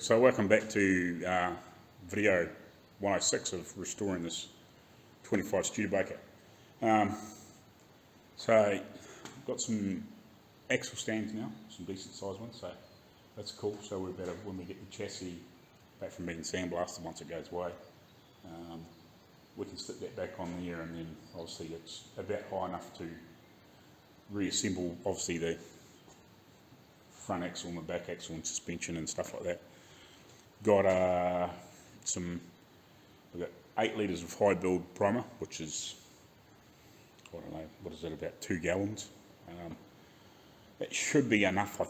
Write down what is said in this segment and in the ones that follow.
So welcome back to video 106 of restoring this 25 Studebaker. So I've got some axle stands now, some decent sized ones, so that's cool. So we're better when we get the chassis back from being sandblasted once it goes away. We can slip that back on there, and then obviously it's about high enough to reassemble obviously the front axle and the back axle and suspension and stuff like that. Got we've got 8 litres of high build primer, which is, I don't know, what is it, about 2 gallons. That should be enough, I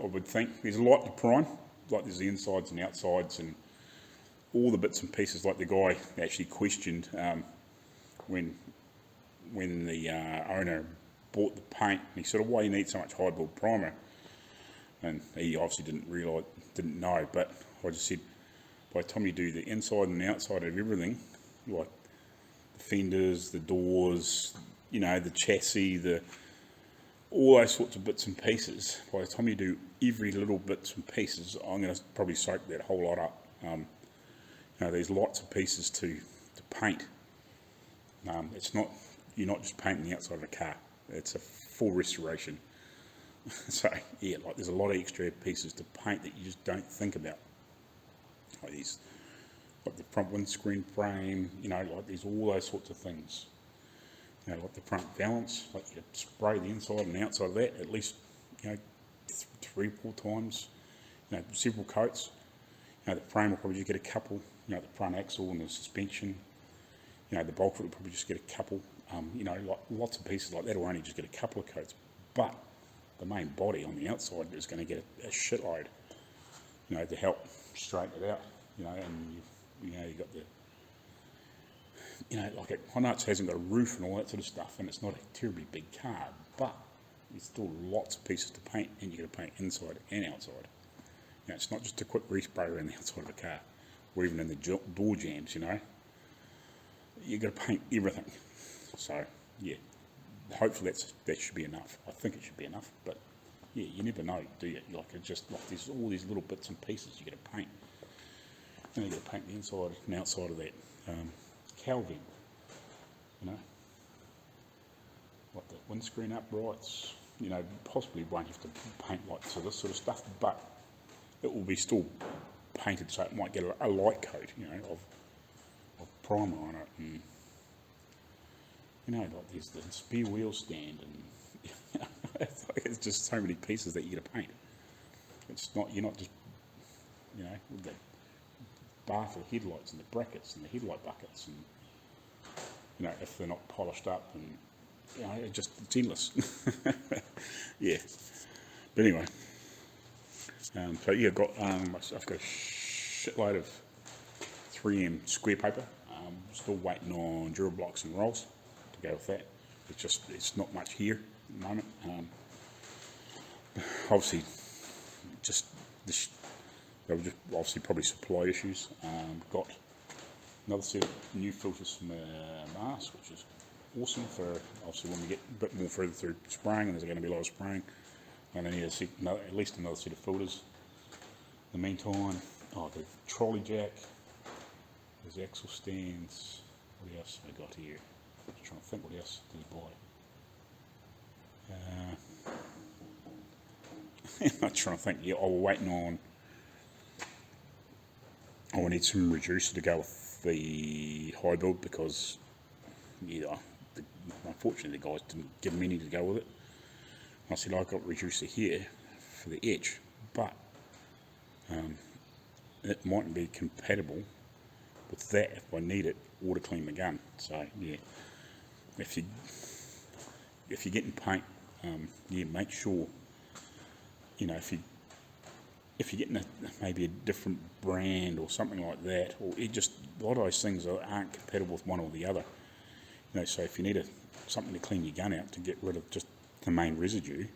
would think. There's a lot to prime, like there's the insides and outsides and all the bits and pieces, like the guy actually questioned when the owner bought the paint, and he said, oh, why do you need so much high build primer? And he obviously didn't know, but I just said, by the time you do the inside and the outside of everything, like the fenders, the doors, you know, the chassis, all those sorts of bits and pieces, by the time you do every little bits and pieces, I'm going to probably soak that whole lot up. You know, there's lots of pieces to paint. It's not, you're not just painting the outside of a car, it's a full restoration. So yeah, like there's a lot of extra pieces to paint that you just don't think about. Like these, like the front windscreen frame, you know, like there's all those sorts of things. You know, like the front valance, like you spray the inside and the outside of that at least, you know, 3 or 4 times. You know, several coats. You know, the frame will probably just get a couple. You know, the front axle and the suspension. You know, the bulkhead will probably just get a couple. You know, like lots of pieces like that will only just get a couple of coats, but the main body on the outside is going to get a shitload, you know, to help straighten it out, you know, and you've got the, you know, like I know it hasn't got a roof and all that sort of stuff, and it's not a terribly big car, but there's still lots of pieces to paint, and you've got to paint inside and outside. You know, it's not just a quick respray around the outside of a car, or even in the door jambs, you know. You've got to paint everything. So, yeah. Hopefully that should be enough. I think it should be enough, but yeah, you never know, do you? Like it's just like there's all these little bits and pieces you got to paint. You know, you got to paint the inside and outside of that cowl vent. You know, like the windscreen uprights. You know, possibly won't have to paint like to this sort of stuff, but it will be still painted, so it might get a light coat, you know, of primer on it. And, you know, like there's the spare wheel stand, and you know, it's just so many pieces that you get to paint. It's not, you're not just, you know, with the bar for the headlights and the brackets and the headlight buckets, and you know, if they're not polished up, and you know, it's endless. Yeah. But anyway, so yeah, I've got a shitload of 3M square paper. Still waiting on Durablocks and rolls to go with that. It's not much here at the moment. Obviously, obviously probably supply issues. Got another set of new filters from Mars, which is awesome for obviously when we get a bit more further through spraying, and there's going to be a lot of spraying. I'm going to need at least another set of filters. In the meantime, the trolley jack. There's axle stands. What else have I got here? I'm trying to think what else did I buy. I'm trying to think. Yeah, we're waiting on. I need some reducer to go with the high build, because unfortunately the guys didn't give me any to go with it. I said I got reducer here for the etch, but it mightn't be compatible with that if I need it, or to clean my gun. So yeah, if you're getting paint, yeah, make sure, you know, if you're getting maybe a different brand or something like that, or a lot of those things aren't compatible with one or the other. You know, so if you need something to clean your gun out to get rid of just the main residue,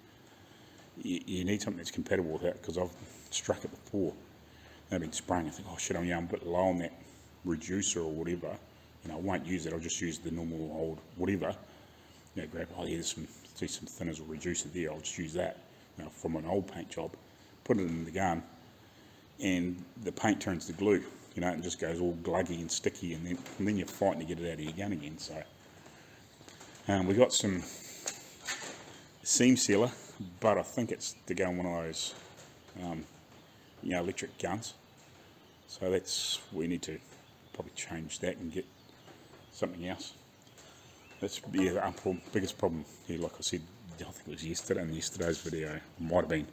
you need something that's compatible with that, because I've struck it before. I've been spraying, I think, oh shit, I'm a bit low on that reducer or whatever. You know, I won't use it, I'll just use the normal old whatever. You know, grab, there's some thinners or reducer there, I'll just use that, you know, from an old paint job, put it in the gun. and the paint turns to glue, you know, and just goes all gluggy and sticky, and then you're fighting to get it out of your gun again. So we got some seam sealer, but I think it's to go in one of those you know, electric guns. So we need to probably change that and get something else. That's the biggest problem here. Like I said, I think it was yesterday in yesterday's video, it might have been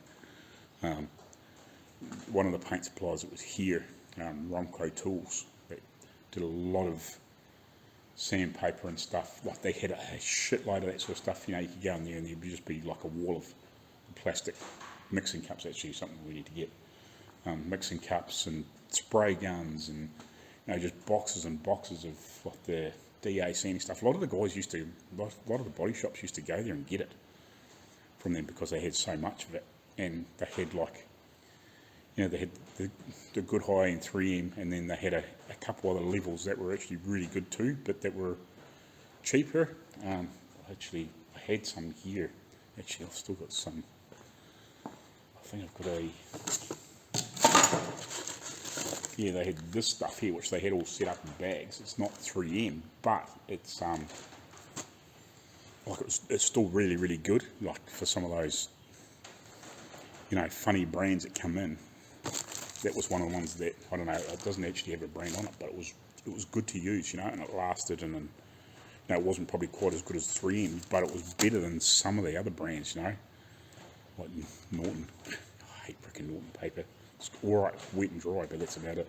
one of the paint suppliers that was here, Marko tools, that did a lot of sandpaper and stuff. Like they had a shitload of that sort of stuff. You know, you could go in there and there'd just be like a wall of plastic mixing cups. Actually, something we need to get. Mixing cups and spray guns, and you know, just boxes and boxes of like the DAC and stuff. A lot of the guys a lot of the body shops used to go there and get it from them because they had so much of it, and they had like, you know, they had the good high end 3M, and then they had a couple other levels that were actually really good too, but that were cheaper. Actually, I had some here. Actually, I've still got some. I think I've got yeah, they had this stuff here, which they had all set up in bags. It's not 3M, but it's like it's still really, really good. Like for some of those, you know, funny brands that come in. That was one of the ones that, I don't know, it doesn't actually have a brand on it, but it was good to use, you know, and it lasted, and you know, it wasn't probably quite as good as 3M, but it was better than some of the other brands, you know, like Norton. I hate freaking Norton paper. It's alright, wet and dry, but that's about it.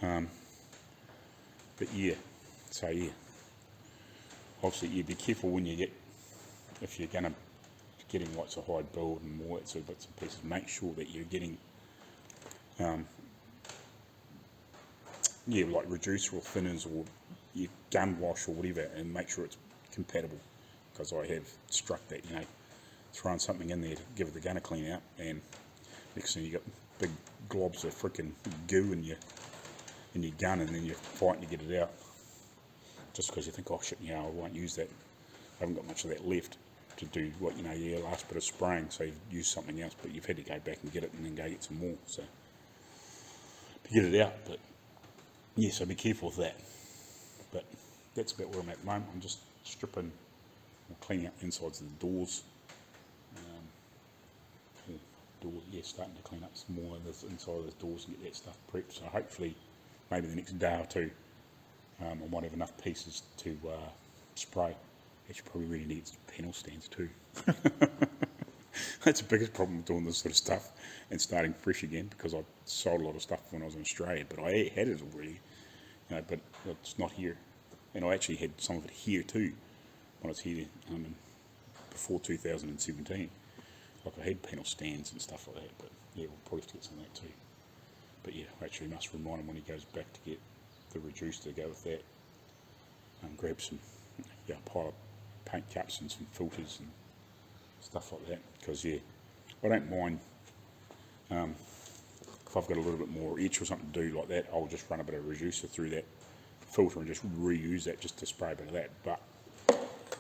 But yeah, so yeah, obviously, yeah, be careful when you if you're getting lots of high build and more that sort of bits and pieces, make sure that you're getting yeah, like reducer or thinners or your gun wash or whatever, and make sure it's compatible, because I have struck that, you know, throwing something in there to give the gun a clean out, and next thing you got big globs of freaking goo in your gun, and then you're fighting to get it out just because you think, oh shit, you know, I won't use that, I haven't got much of that left to do what, you know, your last bit of spraying, so you've used something else, but you've had to go back and get it and then go get some more, so to get it out. But yeah, so be careful with that. But that's about where I'm at the moment. I'm just stripping or cleaning up the insides of the doors. Starting to clean up some more of the inside of the doors and get that stuff prepped. So hopefully, maybe the next day or two, I might have enough pieces to spray. Actually, probably really needs panel stands too. That's the biggest problem with doing this sort of stuff and starting fresh again, because I sold a lot of stuff when I was in Australia, but I had it already, you know, but it's not here. And I actually had some of it here too when I was here before 2017. Like I had panel stands and stuff like that, but yeah, we'll probably have to get some of that too. But yeah, I actually must remind him when he goes back to get the reducer to go with that, grab some, yeah, pile of paint caps and some filters and stuff like that, because yeah, I don't mind if I've got a little bit more itch or something to do like that, I'll just run a bit of reducer through that filter and just reuse that just to spray a bit of that. But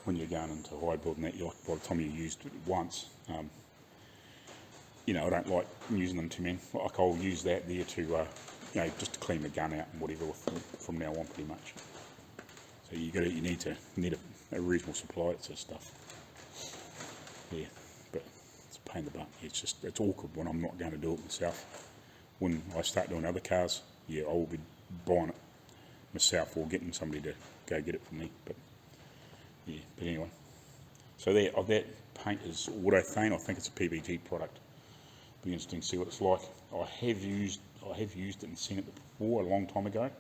when you're going into high build and that, by the time you used it once, you know, I don't like using them too many. Like I'll use that there to, you know, just to clean the gun out and whatever from now on, pretty much. So you need a reasonable supply of that stuff. Yeah, but it's a pain in the butt. It's awkward when I'm not going to do it myself. When I start doing other cars, yeah, I will be buying it myself or getting somebody to go get it for me. But yeah, but anyway. So that paint is autothane. I think it's a PBG product. Be interesting to see what it's like. I have used it and seen it before a long time ago,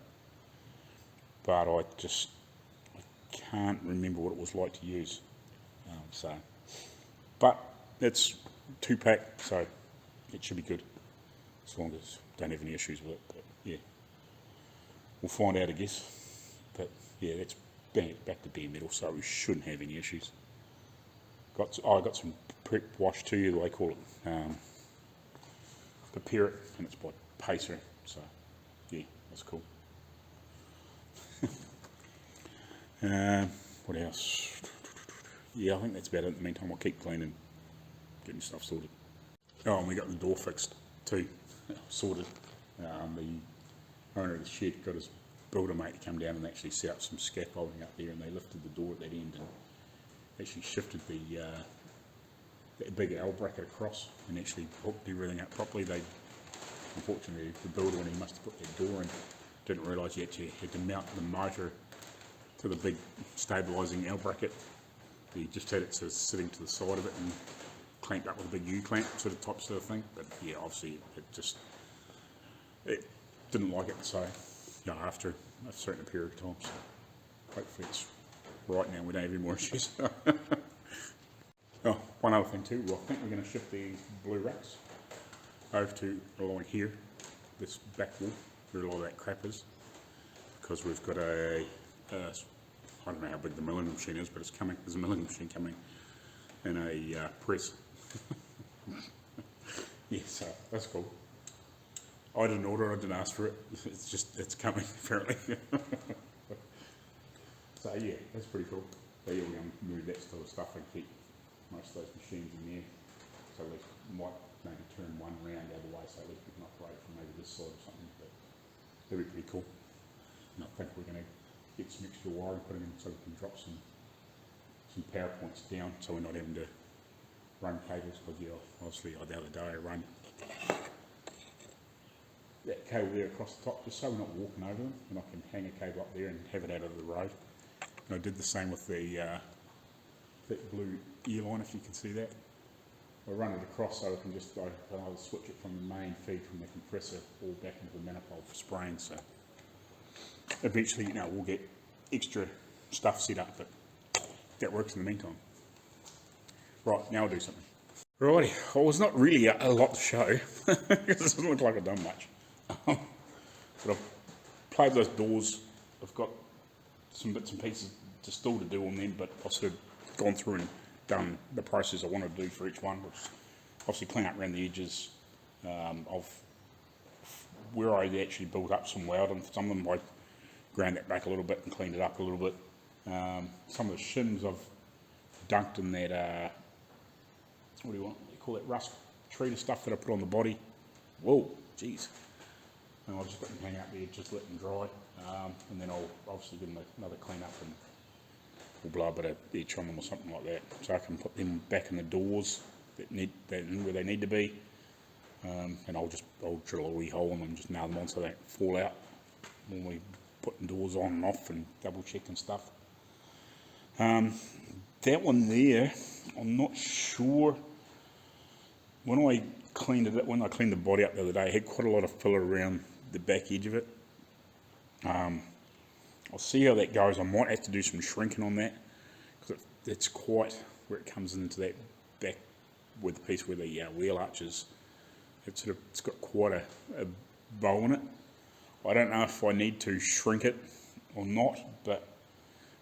but I can't remember what it was like to use. But it's 2-pack, so it should be good as long as I don't have any issues with it. But yeah, we'll find out, I guess. But yeah, that's back to bare metal, so we shouldn't have any issues. I got some prep wash to you, they call it. Prepare it, and it's by Pacer, so yeah, that's cool. What else? Yeah, I think that's about it. In the meantime, I'll keep cleaning, getting stuff sorted. Oh, and we got the door fixed too, sorted. The owner of the shed got his builder mate to come down and actually set up some scaffolding up there, and they lifted the door at that end and actually shifted that big L bracket across and actually hooked everything up properly. Unfortunately, the builder, when he must have put that door in, didn't realise he actually had to mount the motor to the big stabilising L bracket. He just had it sort of sitting to the side of it and clamped up with a big U-clamp sort of thing. But yeah, obviously it didn't like it, so after a certain period of time. So hopefully it's right now, we don't have any more issues. Oh, one other thing too, I think we're going to shift the blue racks over to along here, this back wall, where a lot of that crap is, because we've got I don't know how big the milling machine is, but it's coming. There's a milling machine coming and a press. Yeah, so that's cool. I didn't order it, I didn't ask for it. It's coming apparently. So yeah, that's pretty cool. So yeah, we're going to move that sort of stuff and keep most of those machines in there. So we might maybe turn one round the other way, so at least we can operate from maybe this side or something. But that'd be pretty cool. And I think we're going to get some extra wire and put it in so we can drop some power points down, so we're not having to run cables. Because yeah, obviously the other day I run that cable there across the top, just so we're not walking over them, and I can hang a cable up there and have it out of the road. And I did the same with the that blue ear line, if you can see that. I run it across so I can just I'll switch it from the main feed from the compressor all back into the manifold for spraying. So eventually, we'll get extra stuff set up, but that works in the meantime. Right, now I'll do something. Righty, well, it's not really a lot to show because it doesn't look like I've done much. But I've played those doors. I've got some bits and pieces still to do on them, but I've sort of gone through and done the process I want to do for each one, which obviously clean up around the edges of where I actually built up some welding. Some of them I ground that back a little bit and cleaned it up a little bit. Some of the shims I've dunked in that, what do you call that, rust treater stuff that I put on the body. Whoa, jeez. And I'll just let them hang out there, just let them dry, and then I'll obviously give them another clean up and we'll blow a bit of edge on them or something like that, so I can put them back in the doors where they need to be, and I'll drill a wee hole in them and just nail them on so they don't fall out when we put the doors on and off and double check and stuff. That one there, I'm not sure. When I cleaned the body up the other day, I had quite a lot of filler around the back edge of it. I'll see how that goes. I might have to do some shrinking on that, because it's quite where it comes into that back with the piece where the wheel arches. It's got quite a bow in it. I don't know if I need to shrink it or not, but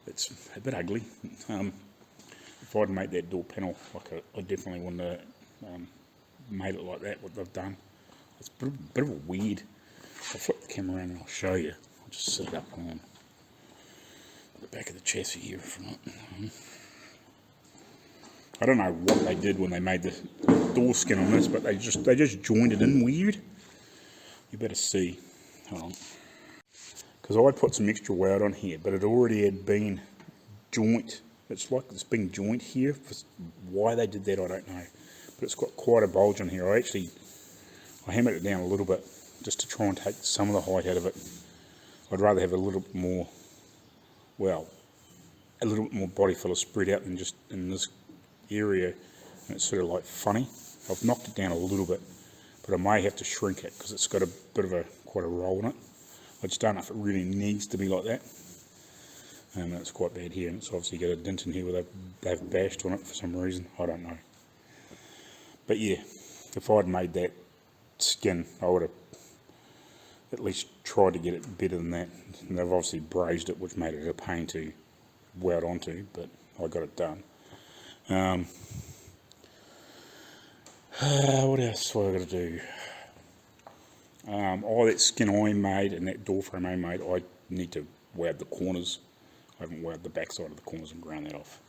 it's a bit ugly. If I'd made that door panel, I definitely wouldn't have made it like that, what they've done. It's a bit of a weird. I'll flip the camera around and I'll show you. I'll just set it up on the back of the chassis here if not. I don't know what they did when they made the door skin on this, but they just joined it in weird. You better see. Hold on. Because I put some extra weld on here, but it already had been joint. It's like this big joint here. Why they did that, I don't know. But it's got quite a bulge on here. I hammered it down a little bit just to try and take some of the height out of it. I'd rather have a little bit more, a little bit more body filler spread out than just in this area, and it's sort of like funny. I've knocked it down a little bit, but I may have to shrink it because it's got a bit of quite a roll in it. I just don't know if it really needs to be like that. And it's quite bad here, and it's obviously got a dent in here where they've bashed on it for some reason. I don't know. But yeah, if I'd made that skin, I would have at least tried to get it better than that. And they've obviously brazed it, which made it a pain to weld onto, but I got it done. What else have I got to do? All that skin I made and that door frame I made, I need to weld the corners. I haven't welded the back side of the corners and ground that off.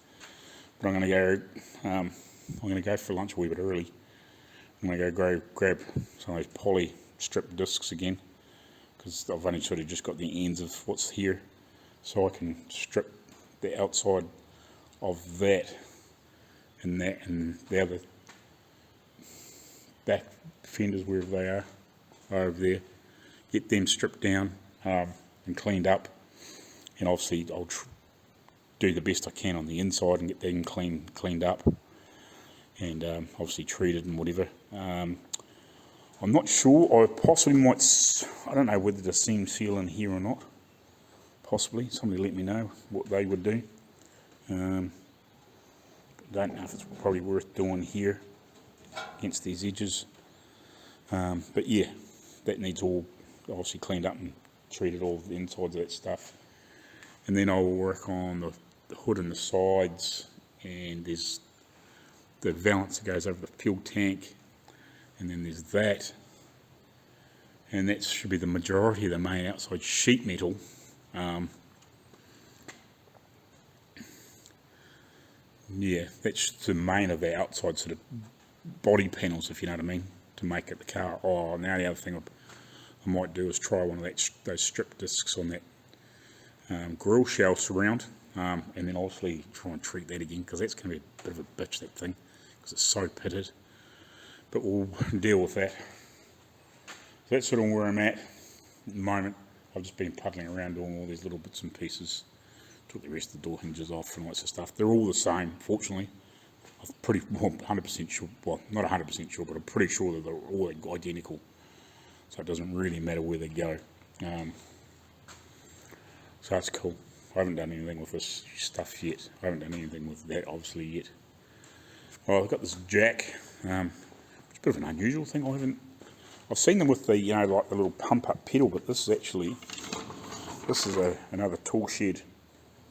But I'm going to go for lunch a wee bit early. I'm going to go grab some of those poly strip discs again, because I've only sort of just got the ends of what's here, so I can strip the outside of that and the other back fenders, wherever they are over there, get them stripped down and cleaned up, and obviously I'll do the best I can on the inside and get them cleaned up and obviously treated and whatever. I'm not sure, I possibly might, I don't know whether to seam seal in here or not, possibly, somebody let me know what they would do. Don't know if it's probably worth doing here against these edges, but yeah, that needs all obviously cleaned up and treated, all the insides of that stuff. And then I'll work on the hood and the sides, and there's the valance that goes over the fuel tank, and then there's that, and that should be the majority of the main outside sheet metal. Yeah, that's the main of the outside sort of body panels, if you know what I mean, to make it the car. Oh, now the other thing I might do is try one of those strip discs on that grill shell surround, and then obviously try and treat that again, because that's going to be a bit of a bitch, that thing, because it's so pitted. But we'll deal with that. So that's sort of where I'm at the moment. I've just been puddling around doing all these little bits and pieces. Took the rest of the door hinges off and all that sort of stuff. They're all the same, fortunately. I'm pretty 100% sure, well, not 100% sure, but I'm pretty sure that they're all identical. So it doesn't really matter where they go. So that's cool. I haven't done anything with this stuff yet. I haven't done anything with that, obviously, yet. Well, I've got this jack. It's a bit of an unusual thing. I've seen them with the, you know, like the little pump-up pedal, but this is another tool shed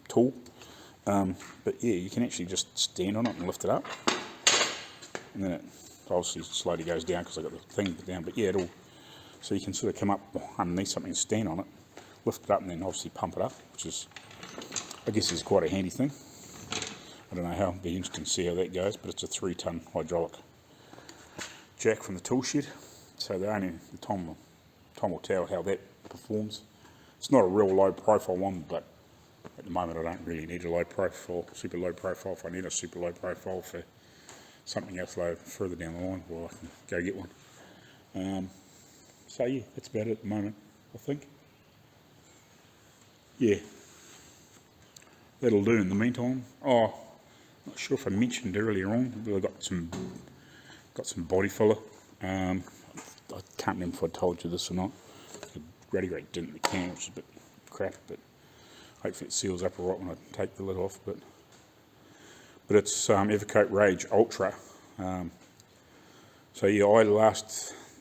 tool. But yeah, you can actually just stand on it and lift it up, and then it obviously slowly goes down because I've got the thing down. But yeah, so you can sort of come up underneath something and stand on it, lift it up, and then obviously pump it up, which is, I guess, is quite a handy thing. I don't know how, it'll be interesting to see how that goes, but it's a 3-ton hydraulic jack from the tool shed. So Tom will tell how that performs. It's not a real low profile one, but at the moment I don't really need a super low profile. If I need a super low profile for something else further down the line, well, I can go get one. So yeah, that's about it at the moment, I think. Yeah, that'll do in the meantime. Oh, not sure if I mentioned earlier on, but I got some body filler. I can't remember if I told you this or not. The radiator didn't in the can, which is a bit crap, but hopefully it seals up alright when I take the lid off. But it's Evercoat Rage Ultra. So yeah,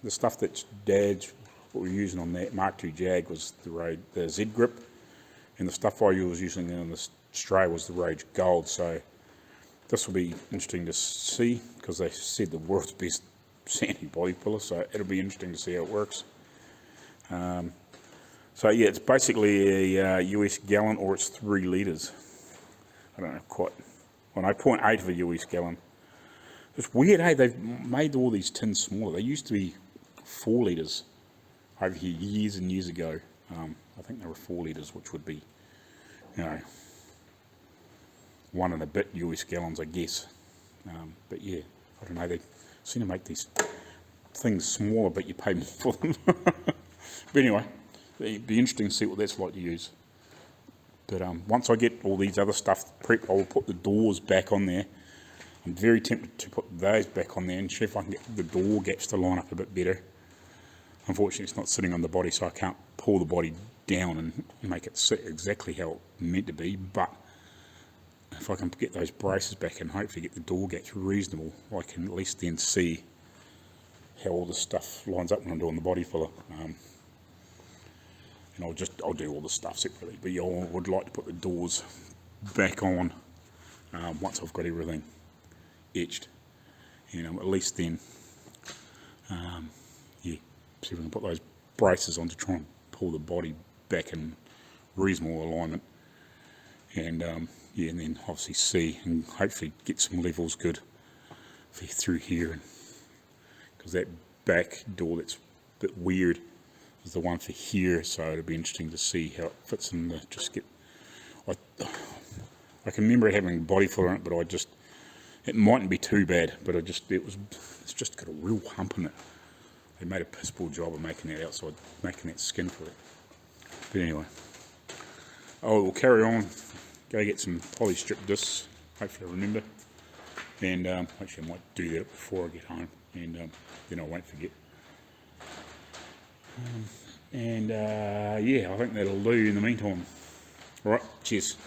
the stuff that Dad's, what we were using on that Mark II Jag was the Z grip, and the stuff I was using on the Stray was the Rage Gold. So this will be interesting to see, because they said the world's best sandy body filler, so it'll be interesting to see how it works. So yeah, it's basically a US gallon, or it's 3 litres. I don't know quite. Well, no, 0.8 of a US gallon. It's weird, hey, they've made all these tins smaller. They used to be 4 litres over here years and years ago. I think they were 4 litres, which would be, you know, 1 and a bit US gallons, I guess. But yeah, I don't know, they seem to make these things smaller, but you pay more for them. But anyway, it'd be interesting to see what that's like to use. But once I get all these other stuff prepped, I will put the doors back on there. I'm very tempted to put those back on there and see if I can get the door gaps to line up a bit better. Unfortunately, it's not sitting on the body, so I can't pull the body down and make it sit exactly how it's meant to be. But if I can get those braces back and hopefully get the door gaps reasonable, I can at least then see how all this stuff lines up when I'm doing the body filler. And I'll do all the stuff separately. But yeah, I would like to put the doors back on once I've got everything etched. At least then, yeah, see if we can put those braces on to try and pull the body back in reasonable alignment. And yeah, and then obviously see and hopefully get some levels good through here, because that back door that's bit weird is the one for here, so it'll be interesting to see how it fits in the, I can remember having body filler on it, but it mightn't be too bad, but it's just got a real hump in it. They made a piss poor job of making that outside, making that skin for it. But anyway, we'll carry on, go get some poly strip discs, hopefully I remember, and actually I might do that before I get home, and then I won't forget. Yeah, I think that'll do in the meantime. Alright, cheers.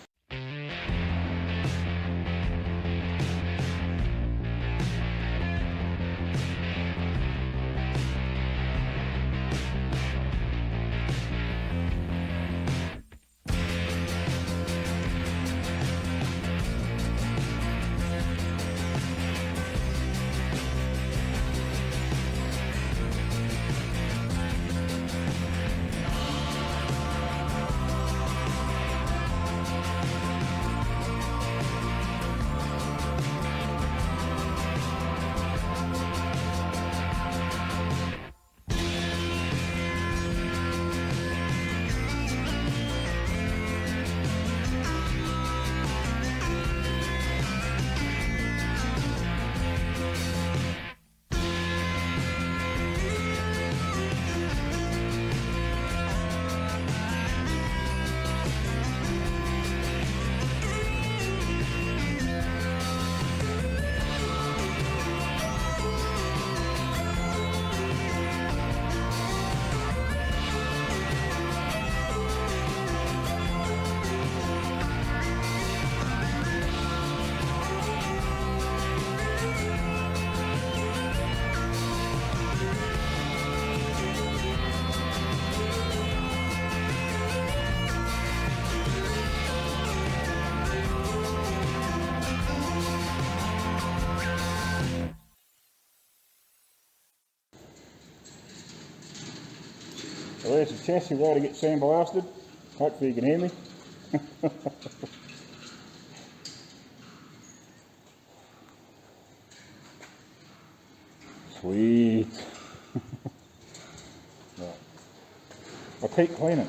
So there's the chassis ready to get sandblasted. Hopefully you can hear me. Sweet. Right. I'll keep cleaning.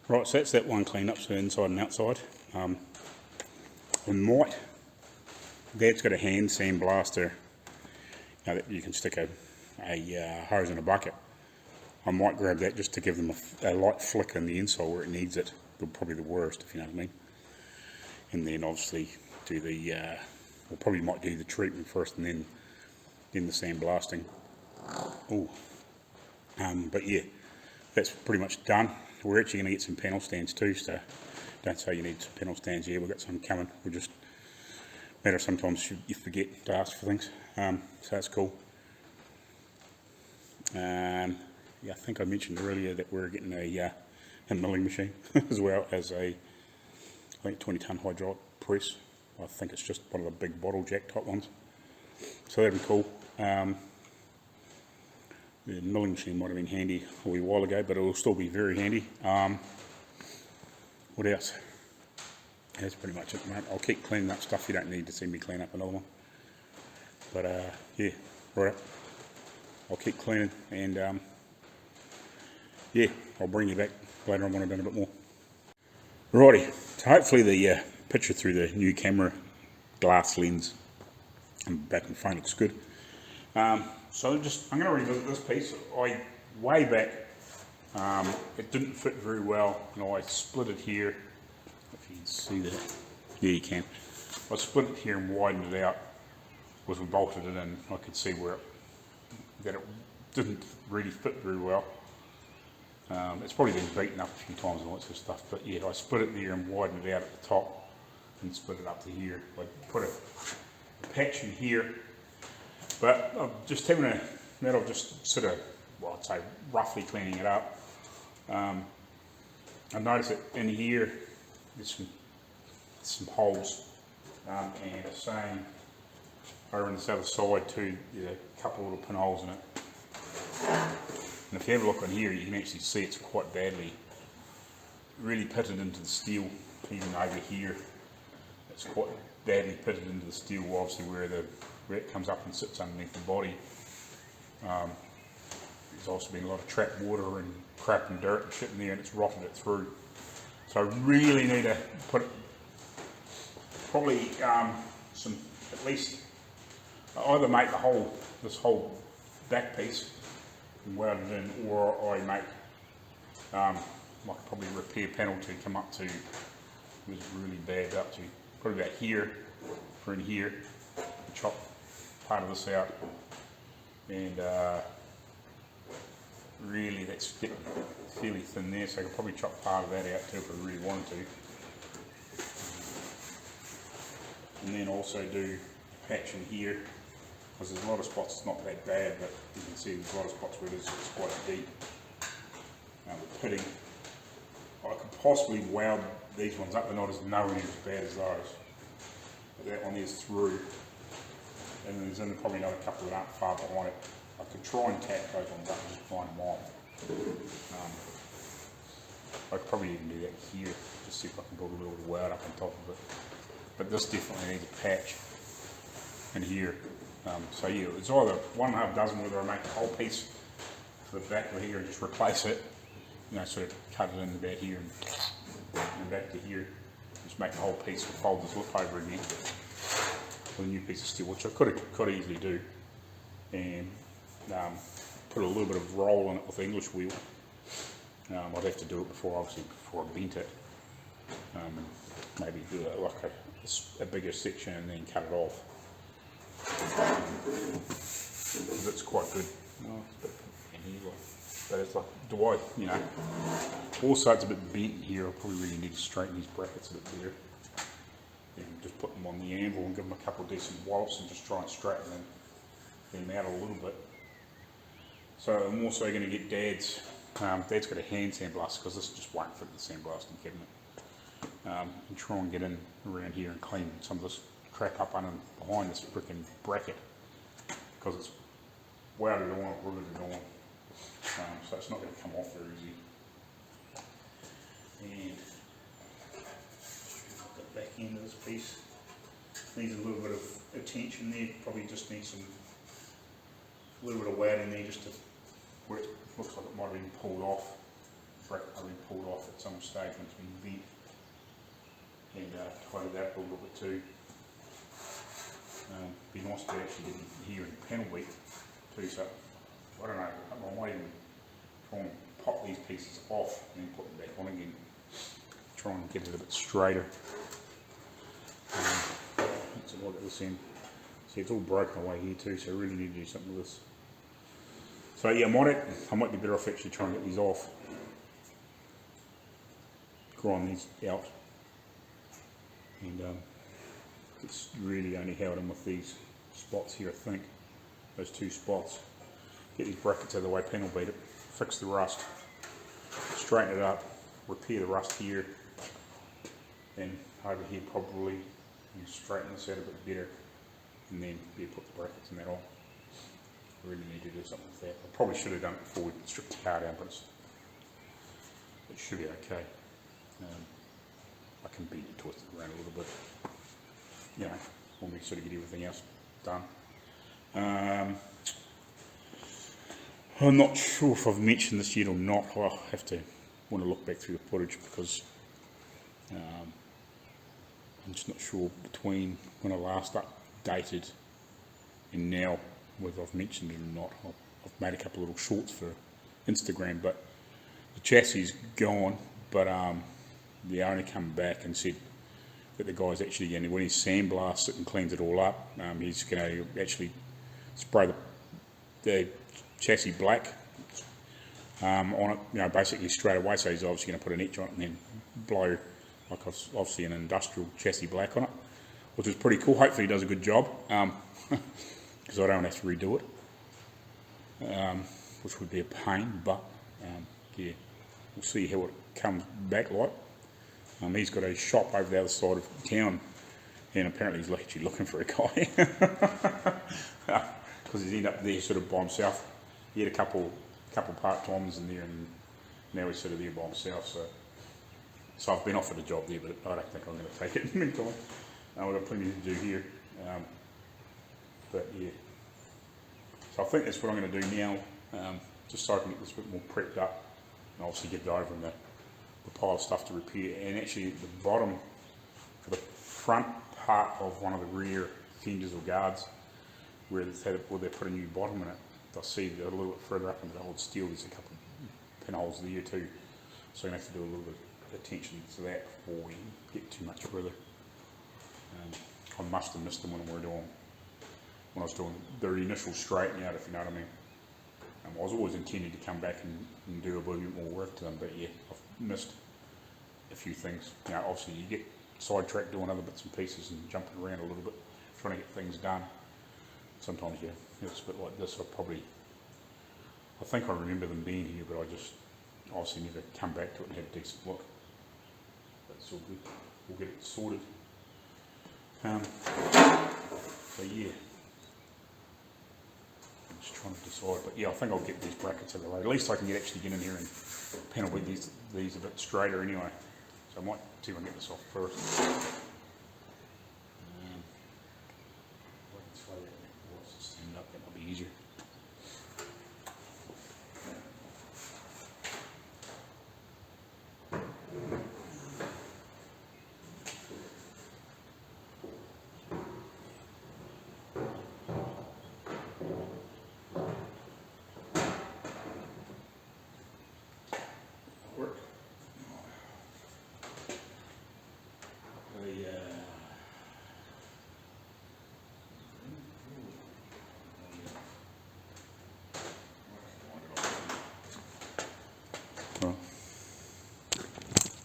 Right, so that's that one clean up, so inside and outside. Dad's got a hand sandblaster that you can stick a hose in a bucket. I might grab that just to give them a light flick in the insole where it needs it. Probably the worst, if you know what I mean. And then obviously do we'll probably might do the treatment first and then the sandblasting. But yeah, that's pretty much done. We're actually going to get some panel stands too, so don't say you need some panel stands. Yeah, we've got some coming. We just matter sometimes you forget to ask for things, so that's cool. Yeah, I think I mentioned earlier that we're getting a milling machine as well as I think 20-ton hydraulic press. I think it's just one of the big bottle jack type ones, so that'd be cool. The milling machine might have been handy a wee while ago, but it will still be very handy. What else? That's pretty much it, mate. I'll keep cleaning up stuff. You don't need to see me clean up another one. But yeah, right. I'll keep cleaning, and yeah, I'll bring you back later on when I've done a bit more. Righty, so hopefully the picture through the new camera glass lens and back in front looks good. So I'm going to revisit this piece. Way back, it didn't fit very well, and I split it here. If you can see that, yeah, you can. I split it here and widened it out. Was we bolted it in, I could see that it didn't really fit very well. It's probably been beaten up a few times and all that sort of stuff, but yeah, I split it there and widened it out at the top and split it up to here. I put a patch in here, but I'm just having I've just sort of, well, I'd say roughly cleaning it up. I noticed that in here there's some holes, and the same over on this other side too. There's a couple of little pinholes in it. And if you have a look on here, you can actually see it's quite badly really pitted into the steel. Even over here, it's quite badly pitted into the steel, obviously where it comes up and sits underneath the body. There's also been a lot of trapped water and crap and dirt and shit in there, and it's rotted it through. So I really need to put probably some, at least, either make this whole back piece and weld it in, or I make like probably a repair panel to come up to, it was really bad up to probably about here, or in here, chop part of this out, and really that's getting fairly thin there, so I could probably chop part of that out too if I really wanted to. And then also do a patch in here, because there's a lot of spots, it's not that bad, but you can see there's a lot of spots where it's quite deep. The pitting, I could possibly weld these ones up, they're not nowhere near as bad as those. But that one is through, and there's probably another couple that aren't far behind it. I could try and tack those ones up and just line them on. I could probably even do that here, just see if I can build a little weld up on top of it. But this definitely needs a patch in here. So yeah, it's either 1.5 dozen whether I make a whole piece for the back of here and just replace it, you know, sort of cut it in about here and back to here, just make the whole piece and fold this lip over again with a new piece of steel, which I could easily do, and put a little bit of roll in it with English wheel. I'd have to do it before I bent it, maybe do it like a bigger section and then cut it off. That's quite good. Oh, but it's like, do I, you know, also it's a bit bent here. I probably really need to straighten these brackets a bit better. And just put them on the anvil and give them a couple of decent wallops and just try and straighten them out a little bit. So I'm also going to get Dad's got a hand sandblast, because this just won't fit the sandblasting cabinet. And try and get in around here and clean some of this crap up behind this freaking bracket, because it's welded on, riveted on, so it's not going to come off very easy. And the back end of this piece needs a little bit of attention there. Probably just needs a little bit of welding there, just to where it looks like it might have been pulled off. The bracket might have been pulled off at some stage when it's been bent, and tighten that a little bit too. Be nice to actually get here in panel beat too, so I don't know, I might even try and pop these pieces off and then put them back on again, try and get it a bit straighter. Let's look at this end. See, it's all broken away here too, so I really need to do something with this. So yeah, I might be better off actually trying to get these off, grind these out, and it's really only held in with these spots here, I think, those two spots. Get these brackets out of the way, panel beat it, fix the rust, straighten it up, repair the rust here, and over here probably, and straighten this out a bit better, and then put the brackets in that on. really need to do something with that. I probably should have done it before we stripped the car down, but it should be okay. I can beat it, twist it around a little bit, you know, when we sort of get everything else done. I'm not sure if I've mentioned this yet or not. I'll have to want to look back through the footage because I'm just not sure between when I last updated and now whether I've mentioned it or not. I've made a couple of little shorts for Instagram, but the chassis is gone, but the owner come back and said that the guy's actually going to, when he sandblasts it and cleans it all up, he's going to actually spray the chassis black on it, you know, basically straight away. So he's obviously going to put an etch on it and then blow, like obviously an industrial chassis black on it, which is pretty cool. Hopefully he does a good job, because I don't have to redo it, which would be a pain, but yeah, we'll see how it comes back like. He's got a shop over the other side of town, and apparently he's actually looking for a guy, because he's ended up there sort of by himself. He had a couple part-timers in there, and now he's sort of there by himself. So I've been offered a job there, but I don't think I'm going to take it in the meantime. We've got plenty to do here, but yeah. So I think that's what I'm going to do now, just so I can get this a bit more prepped up, and obviously get it over in the pile of stuff to repair. And actually at the bottom, for the front part of one of the rear hinges or guards, where they put a new bottom in it, I see that a little bit further up into the old steel, there's a couple of pinholes there too. So I'm going to have to do a little bit of attention to that before we get too much further. I must have missed them when I was doing the initial straightening out, if you know what I mean. I was always intending to come back and do a little bit more work to them, but yeah, I've missed a few things. You know, obviously you get sidetracked doing other bits and pieces and jumping around a little bit, trying to get things done. Sometimes yeah, it's a bit like this. I think I remember them being here, but I just obviously never come back to it and had a decent look. That's all good. We'll get it sorted. So yeah, I'm just trying to decide, but yeah, I think I'll get these brackets out of the way. At least I can actually get in here and panel with these a bit straighter anyway. So I might see if I can get this off first. Stand up, that might be easier.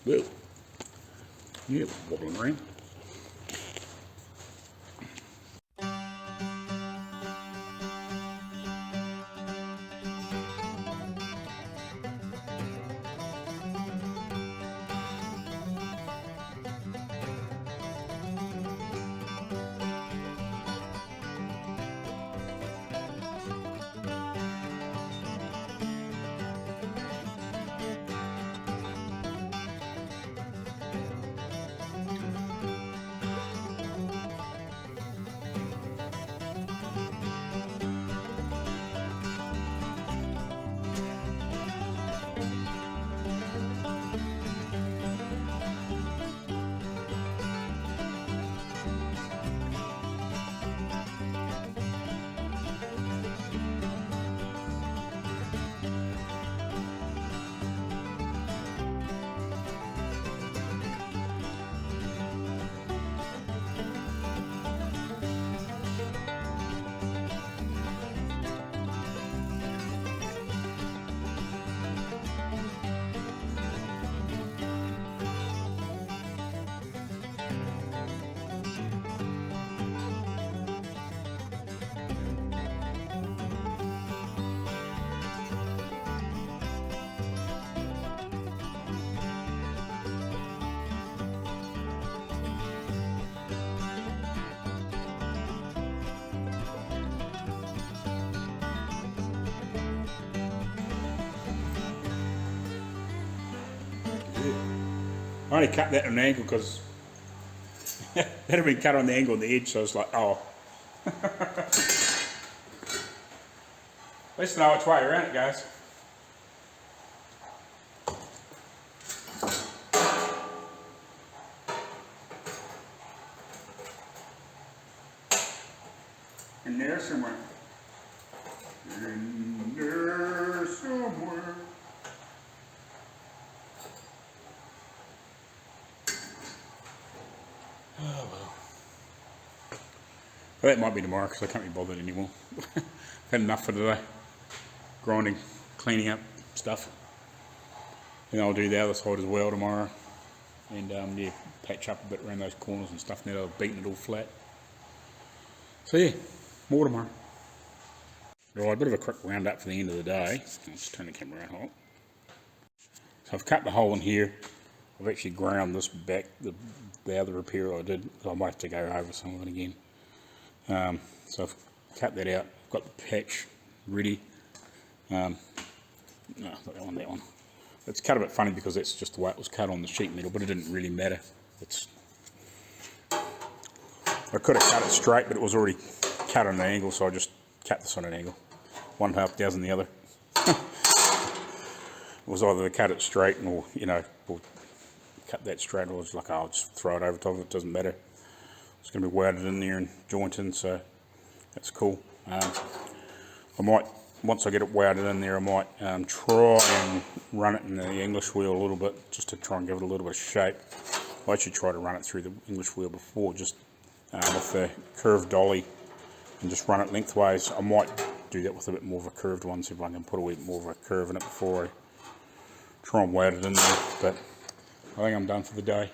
Well, yeah, wobbling around. I only cut that at an angle because that had been cut on the angle on the edge, so it's like, oh. Let's know which way around it goes. In there somewhere. In there somewhere. Oh well. Well, that might be tomorrow because I can't be bothered anymore. I've had enough for today. Grinding, cleaning up stuff. And I'll do the other side as well tomorrow. And yeah, patch up a bit around those corners and stuff now that I've beaten it all flat. So yeah, more tomorrow. Right, a bit of a quick roundup for the end of the day. I'll just turn the camera around hot. So I've cut the hole in here. I've actually ground this back, the other repair I did. I might have to go over some of it again. So I've cut that out, got the patch ready. No, not that one, that one. It's cut a bit funny because that's just the way it was cut on the sheet metal, but it didn't really matter. I could have cut it straight, but it was already cut on an angle, so I just cut this on an angle. One half dozen the other. It was either cut it straight or, you know, or cut that straight, or it's like, oh, I'll just throw it over top of it, doesn't matter. It's going to be welded in there and jointed, so that's cool. I might, once I get it welded in there, I might try and run it in the English wheel a little bit, just to try and give it a little bit of shape. I actually try to run it through the English wheel before, just with the curved dolly, and just run it lengthways. I might do that with a bit more of a curved one, see if I can put a bit more of a curve in it before I try and weld it in there. But I think I'm done for the day.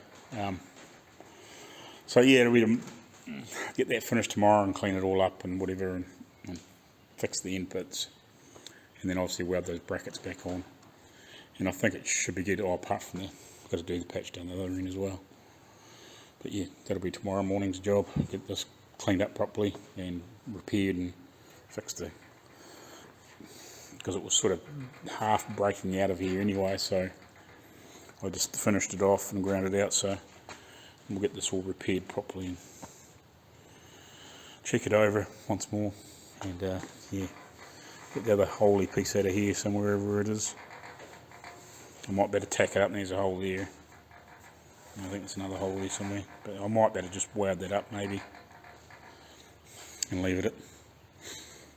So yeah, it'll be get that finished tomorrow and clean it all up and whatever, and fix the inputs, and then obviously weld those brackets back on. And I think it should be good. Oh, apart from that, I've got to do the patch down the other end as well. But yeah, that'll be tomorrow morning's job. Get this cleaned up properly and repaired and fixed it, because it was sort of half breaking out of here anyway, so I just finished it off and ground it out, so we'll get this all repaired properly and check it over once more, and yeah, get the other holey piece out of here somewhere, wherever it is. I might better tack it up, and there's a hole there. I think there's another hole there somewhere, but I might better just weld that up maybe and leave it.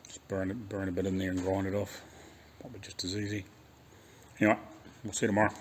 Just burn a bit in there and grind it off. Might be just as easy. Anyway, we'll see you tomorrow.